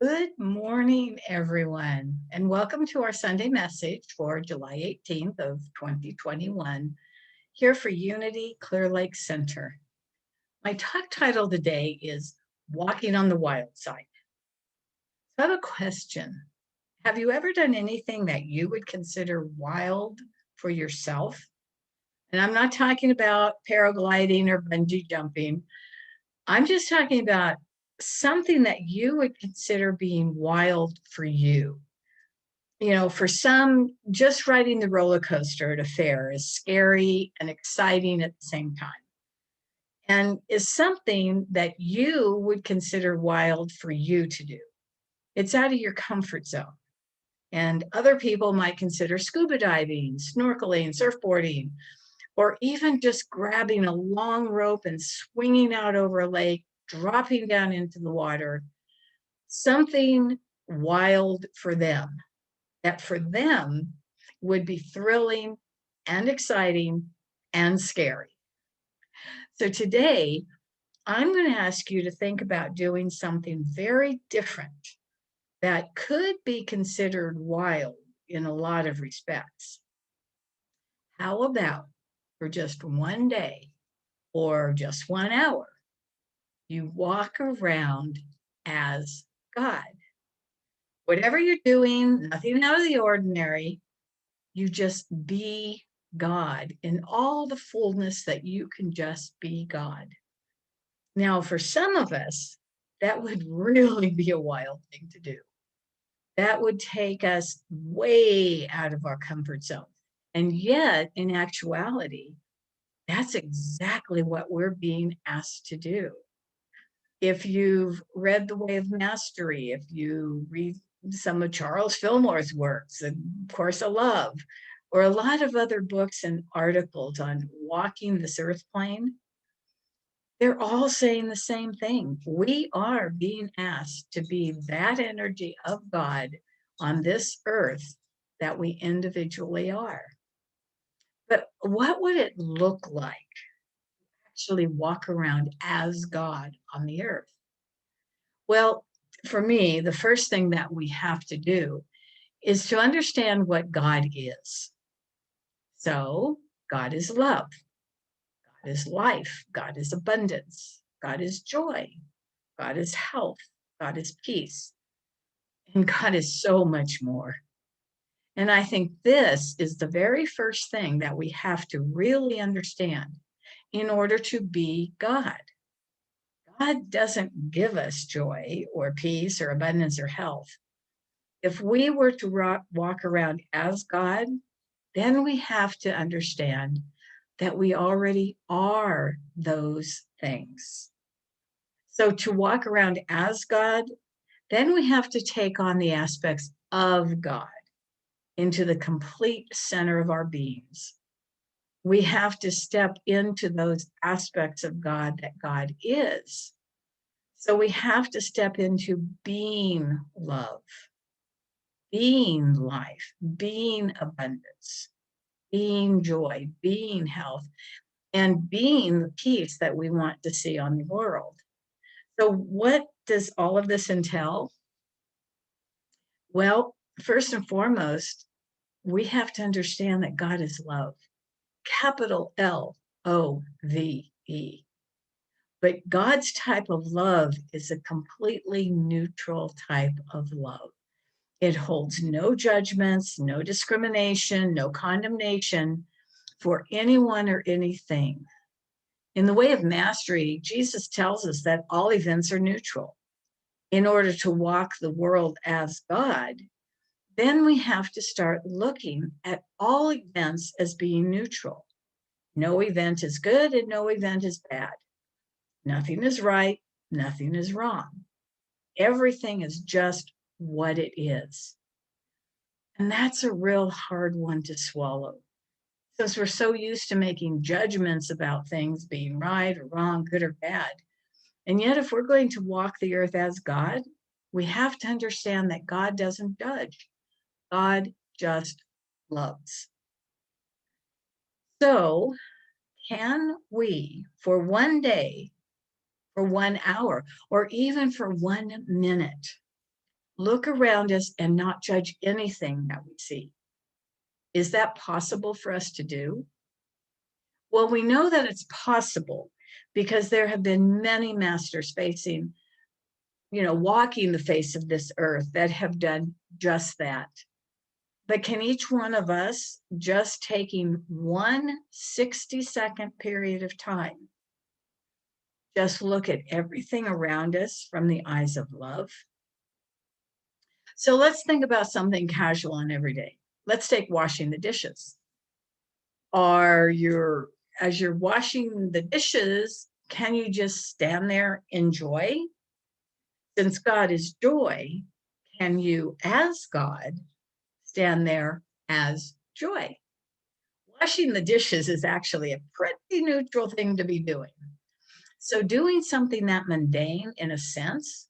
Good morning, everyone, and welcome to our Sunday message for July 18th of 2021, here for Unity Clear Lake Center. My talk title today is Walking on the Wild Side. So I have a question. Have you ever done anything that you would consider wild for yourself? And I'm not talking about paragliding or bungee jumping. I'm just talking about something that you would consider being wild for you. For some, just riding the roller coaster at a fair is scary and exciting at the same time, and is something that you would consider wild for you to do. It's out of your comfort zone. And other people might consider scuba diving, snorkeling, surfboarding, or even just grabbing a long rope and swinging out over a lake, dropping down into the water, something wild for them. That for them would be thrilling and exciting and scary. So today, I'm going to ask you to think about doing something very different that could be considered wild in a lot of respects. How about for just one day or just 1 hour, you walk around as God? Whatever you're doing, nothing out of the ordinary, you just be God in all the fullness that you can just be God. Now, for some of us, that would really be a wild thing to do. That would take us way out of our comfort zone. And yet, in actuality, that's exactly what we're being asked to do. If you've read The Way of Mastery, if you read some of Charles Fillmore's works, and Course of Love, or a lot of other books and articles on walking this earth plane, they're all saying the same thing. We are being asked to be that energy of God on this earth that we individually are. But what would it look like to actually walk around as God on the earth? Well, for me, the first thing that we have to do is to understand what God is. So, God is love, God is life, God is abundance, God is joy, God is health, God is peace, and God is so much more. And I think this is the very first thing that we have to really understand in order to be God. God doesn't give us joy or peace or abundance or health. If we were to walk around as God, then we have to understand that we already are those things. So to walk around as God, then we have to take on the aspects of God into the complete center of our beings. We have to step into those aspects of God that God is. So we have to step into being love, being life, being abundance, being joy, being health, and being the peace that we want to see on the world. So, what does all of this entail? Well, first and foremost, we have to understand that God is love, capital LOVE. But God's type of love is a completely neutral type of love. It holds no judgments, no discrimination, no condemnation for anyone or anything. In the Way of Mastery, Jesus tells us that all events are neutral. In order to walk the world as God, then we have to start looking at all events as being neutral. No event is good and no event is bad. Nothing is right, nothing is wrong. Everything is just what it is. And that's a real hard one to swallow. Since we're so used to making judgments about things being right or wrong, good or bad. And yet, if we're going to walk the earth as God, we have to understand that God doesn't judge. God just loves. So, can we, for one day, for 1 hour, or even for 1 minute, look around us and not judge anything that we see. Is that possible for us to do? Well, we know that it's possible because there have been many masters walking the face of this earth that have done just that. But can each one of us, just taking one 60-second period of time, just look at everything around us from the eyes of love? So let's think about something casual and everyday. Let's take washing the dishes. As you're washing the dishes, can you just stand there in joy? Since God is joy, can you, as God, stand there as joy? Washing the dishes is actually a pretty neutral thing to be doing. So doing something that mundane, in a sense,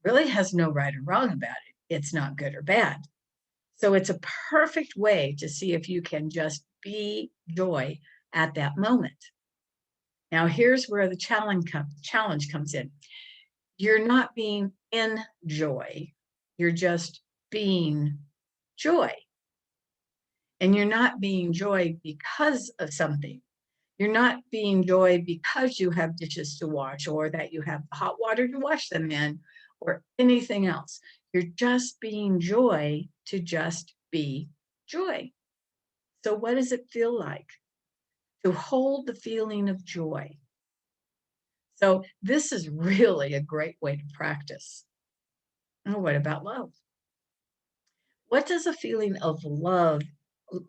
really has no right or wrong about it. It's not good or bad. So it's a perfect way to see if you can just be joy at that moment. Now, here's where the challenge comes in. You're not being in joy. You're just being joy. And you're not being joy because of something. You're not being joy because you have dishes to wash or that you have hot water to wash them in or anything else. You're just being joy to just be joy. So what does it feel like to hold the feeling of joy? So this is really a great way to practice. And what about love? What does a feeling of love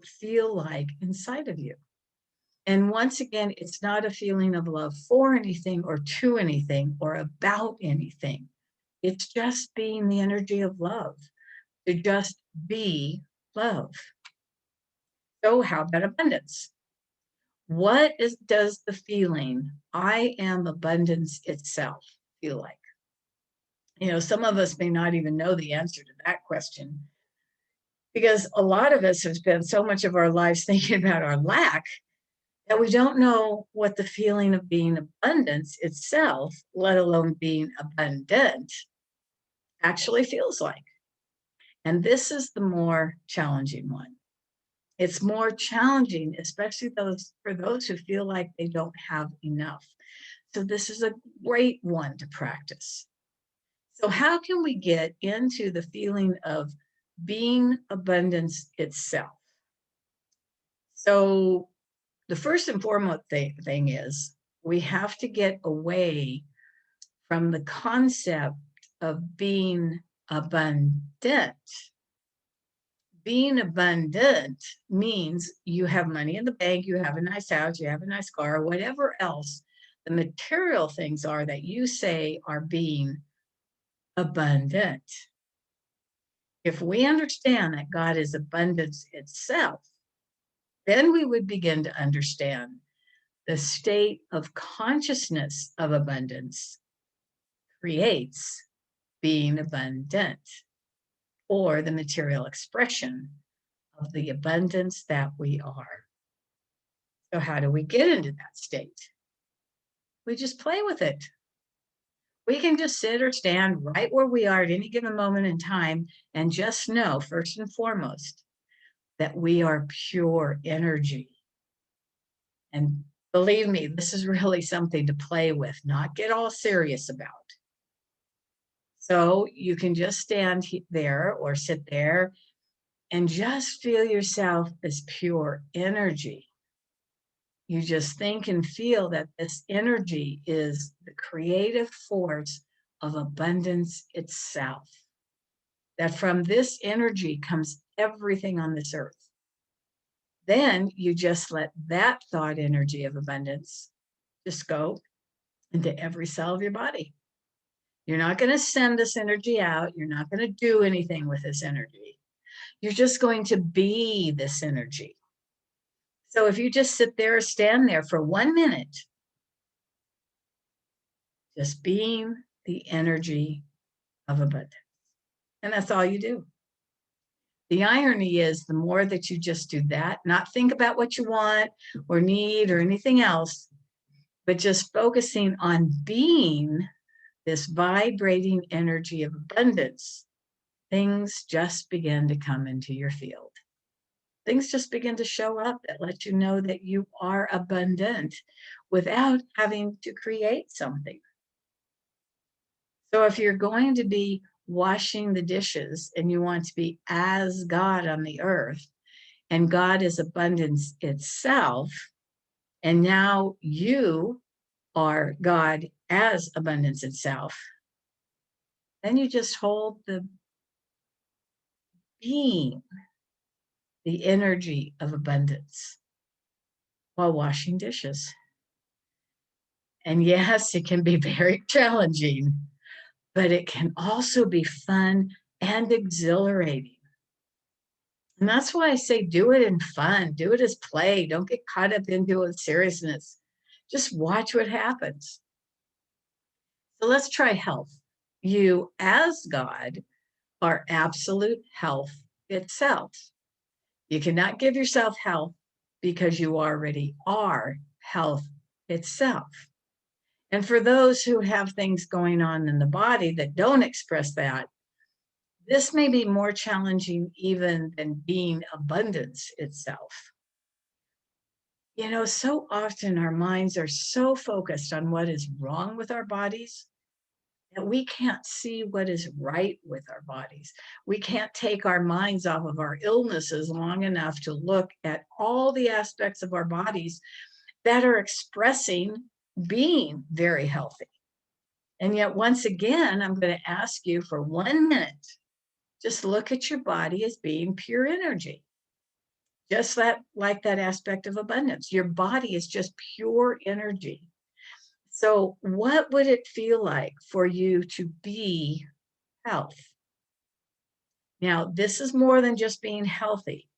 feel like inside of you? And once again, it's not a feeling of love for anything or to anything or about anything. It's just being the energy of love, to just be love. So how about abundance? Does the feeling, I am abundance itself, feel like? Some of us may not even know the answer to that question because a lot of us have spent so much of our lives thinking about our lack that we don't know what the feeling of being abundance itself, let alone being abundant, actually feels like. And this is the more challenging one. It's more challenging, especially for those who feel like they don't have enough. So this is a great one to practice. So how can we get into the feeling of being abundance itself? So the first and foremost thing is we have to get away from the concept of being abundant. Being abundant means you have money in the bank, you have a nice house, you have a nice car, whatever else the material things are that you say are being abundant. If we understand that God is abundance itself, then we would begin to understand the state of consciousness of abundance creates being abundant, or the material expression of the abundance that we are. So how do we get into that state? We just play with it. We can just sit or stand right where we are at any given moment in time and just know, first and foremost, that we are pure energy. And believe me, this is really something to play with, not get all serious about. So you can just stand there or sit there and just feel yourself as pure energy. You just think and feel that this energy is the creative force of abundance itself. That from this energy comes everything on this earth. Then you just let that thought energy of abundance just go into every cell of your body. You're not going to send this energy out. You're not going to do anything with this energy. You're just going to be this energy. So if you just sit there or stand there for 1 minute, just being the energy of abundance. And that's all you do. The irony is the more that you just do that, not think about what you want or need or anything else, but just focusing on being this vibrating energy of abundance, things just begin to come into your field. Things just begin to show up that let you know that you are abundant without having to create something. So if you're going to be washing the dishes and you want to be as God on the earth, and God is abundance itself, and now you are God as abundance itself, then you just hold the being, the energy of abundance while washing dishes. And yes, it can be very challenging, but it can also be fun and exhilarating. And that's why I say do it in fun, do it as play. Don't get caught up into it seriousness. Just watch what happens. So let's try health. You, as God, are absolute health itself. You cannot give yourself health because you already are health itself. And for those who have things going on in the body that don't express that, this may be more challenging even than being abundance itself. You know, so often our minds are so focused on what is wrong with our bodies that we can't see what is right with our bodies. We can't take our minds off of our illnesses long enough to look at all the aspects of our bodies that are expressing being very healthy. And yet, once again, I'm going to ask you for 1 minute, just look at your body as being pure energy. Just like that aspect of abundance. Your body is just pure energy. So what would it feel like for you to be health? Now, this is more than just being healthy.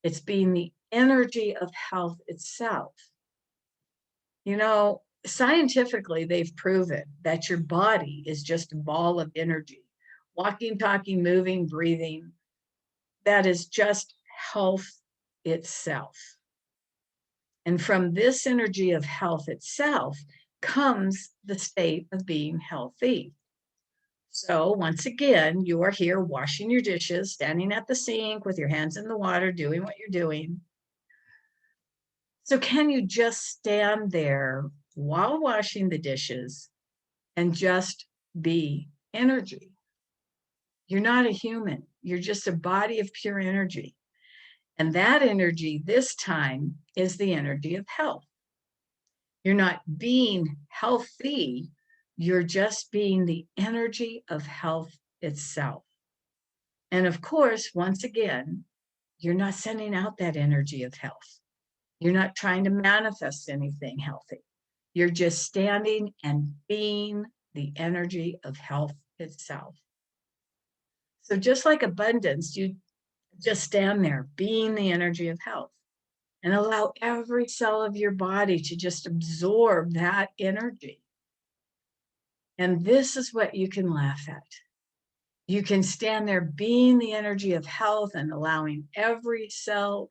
It's being the energy of health itself. You know, scientifically, they've proven that your body is just a ball of energy. Walking, talking, moving, breathing, that is just health itself. And from this energy of health itself comes the state of being healthy. So once again, you are here washing your dishes, standing at the sink with your hands in the water, doing what you're doing. So can you just stand there while washing the dishes and just be energy? You're not a human. You're just a body of pure energy. And that energy this time is the energy of health. You're not being healthy. You're just being the energy of health itself. And of course, once again, you're not sending out that energy of health. You're not trying to manifest anything healthy. You're just standing and being the energy of health itself. So just like abundance, you just stand there being the energy of health and allow every cell of your body to just absorb that energy. And this is what you can laugh at. You can stand there being the energy of health and allowing every cell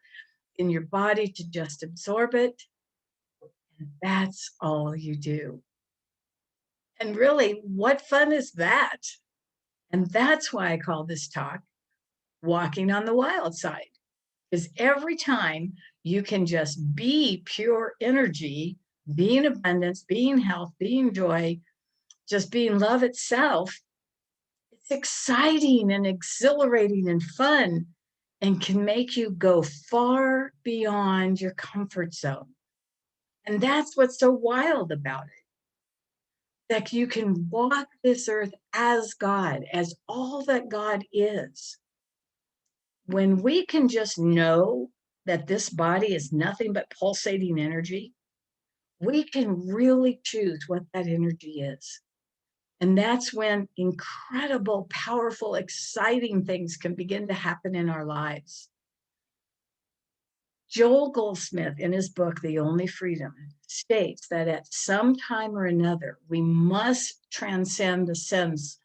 in your body to just absorb it. And that's all you do. And really, what fun is that? And that's why I call this talk Walking on the Wild Side. Because every time you can just be pure energy, being abundance, being health, being joy, just being love itself, it's exciting and exhilarating and fun and can make you go far beyond your comfort zone. And that's what's so wild about it. That you can walk this earth as God, as all that God is. When we can just know that this body is nothing but pulsating energy, we can really choose what that energy is. And that's when incredible, powerful, exciting things can begin to happen in our lives. Joel Goldsmith, in his book, The Only Freedom, states that at some time or another, we must transcend the sense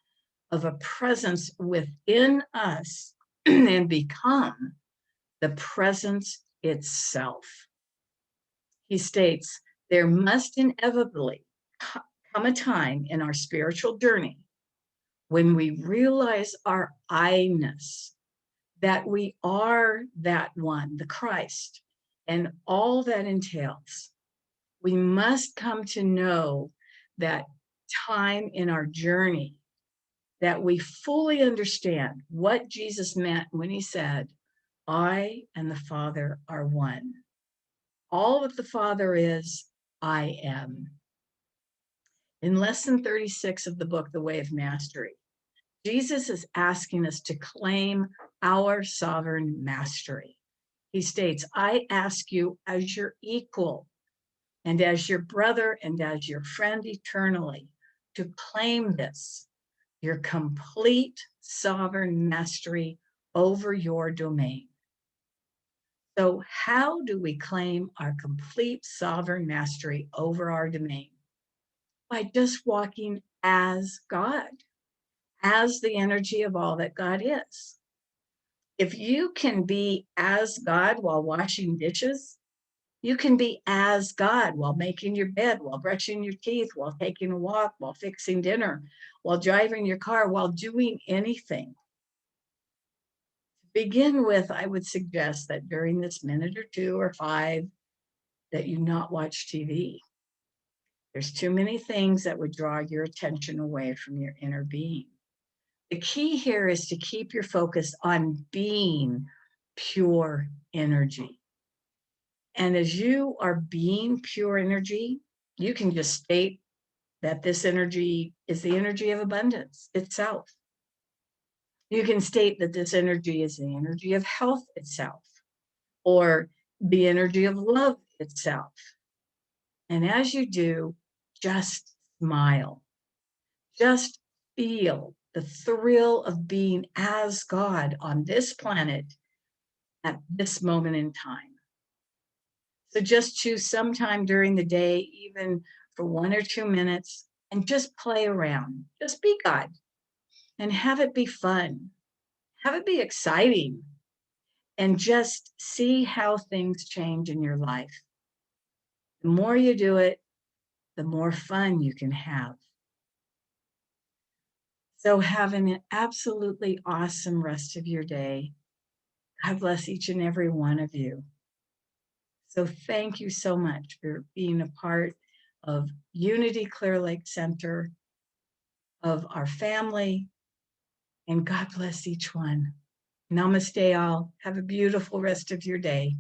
of a presence within us and become the presence itself. He states, there must inevitably come a time in our spiritual journey when we realize our I-ness, that we are that one, the Christ, and all that entails, we must come to know that time in our journey that we fully understand what Jesus meant when he said, I and the Father are one. All that the Father is, I am. In lesson 36 of the book, The Way of Mastery, Jesus is asking us to claim our sovereign mastery. He states, I ask you as your equal and as your brother and as your friend eternally to claim this, your complete sovereign mastery over your domain. So how do we claim our complete sovereign mastery over our domain? By just walking as God, as the energy of all that God is. If you can be as God while washing dishes, you can be as God while making your bed, while brushing your teeth, while taking a walk, while fixing dinner, while driving your car, while doing anything. To begin with, I would suggest that during this minute or 2 or 5, that you not watch TV. There's too many things that would draw your attention away from your inner being. The key here is to keep your focus on being pure energy. And as you are being pure energy, you can just state that this energy is the energy of abundance itself. You can state that this energy is the energy of health itself, or the energy of love itself. And as you do, just smile. Just feel the thrill of being as God on this planet at this moment in time. So just choose some time during the day, even for 1 or 2 minutes, and just play around. Just be God and have it be fun. Have it be exciting, and just see how things change in your life. The more you do it, the more fun you can have. So have an absolutely awesome rest of your day. God bless each and every one of you. So thank you so much for being a part of Unity Clear Lake Center, of our family, and God bless each one. Namaste all. Have a beautiful rest of your day.